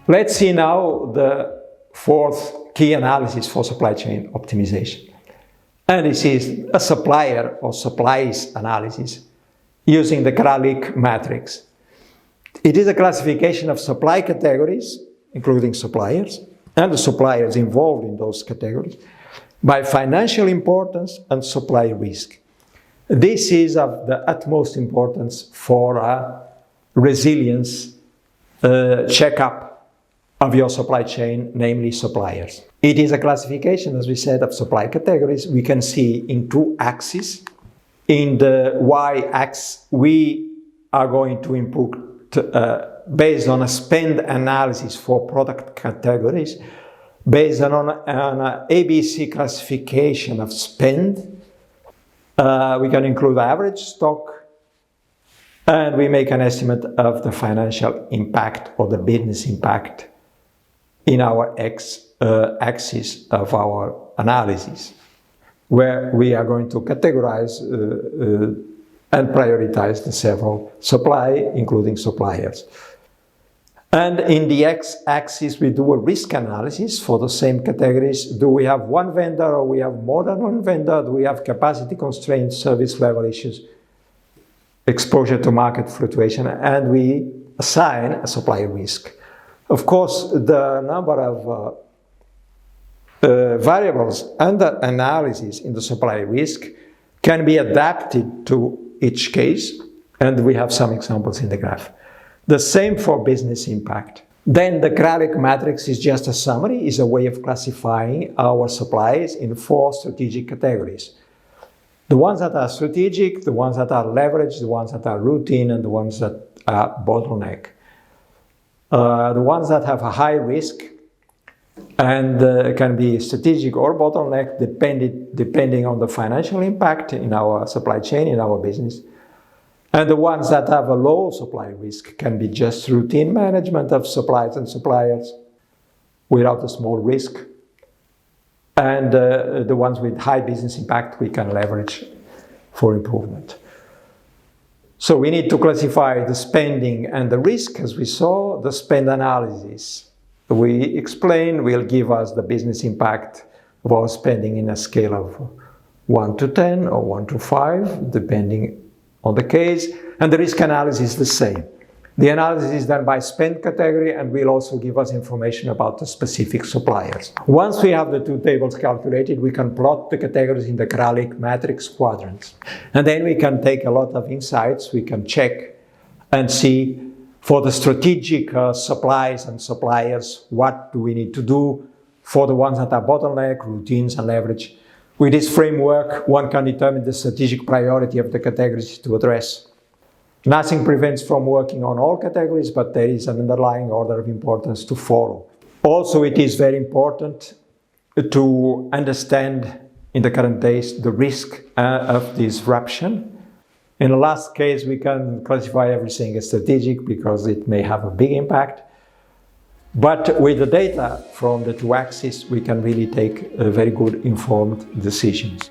Let's see now the fourth key analysis for supply chain optimization. And this is a supplier or supplies analysis using the Kralik matrix. It is a classification of supply categories, including suppliers, and the suppliers involved in those categories, by financial importance and supply risk. This is of the utmost importance for a resilience checkup of your supply chain, namely suppliers. It is a classification, as we said, of supply categories. We can see in two axes. In the y-axis, we are going to input based on a spend analysis for product categories, based on an ABC classification of spend. We can include average stock, and we make an estimate of the financial impact or the business impact in our axis of our analysis, where we are going to categorize and prioritize the several supply, including suppliers. And in the x-axis, we do a risk analysis for the same categories. Do we have one vendor or we have more than one vendor? Do we have capacity constraints, service level issues, exposure to market fluctuation? And we assign a supply risk. Of course, the number of variables under analysis in the supply risk can be adapted to each case, and we have some examples in the graph. The same for business impact. Then the Kralik matrix is just a summary, is a way of classifying our supplies in 4 strategic categories. The ones that are strategic, the ones that are leverage, the ones that are routine, and the ones that are bottleneck. The ones that have a high risk and can be strategic or bottleneck depending on the financial impact in our supply chain, in our business. And the ones that have a low supply risk can be just routine management of supplies and suppliers without a small risk. And the ones with high business impact we can leverage for improvement. So we need to classify the spending and the risk. As we saw, the spend analysis we explain will give us the business impact of our spending in a scale of 1 to 10 or 1 to 5, depending on the case. And the risk analysis is the same. The analysis is done by spend category and will also give us information about the specific suppliers. Once we have the two tables calculated, we can plot the categories in the Kralik matrix quadrants. And then we can take a lot of insights. We can check and see for the strategic supplies and suppliers, what do we need to do? For the ones that are bottleneck, routines, and leverage. With this framework, one can determine the strategic priority of the categories to address. Nothing prevents from working on all categories, but there is an underlying order of importance to follow. Also, it is very important to understand in the current days the risk of disruption. In the last case, we can classify everything as strategic because it may have a big impact. But with the data from the two axes, we can really take very good informed decisions.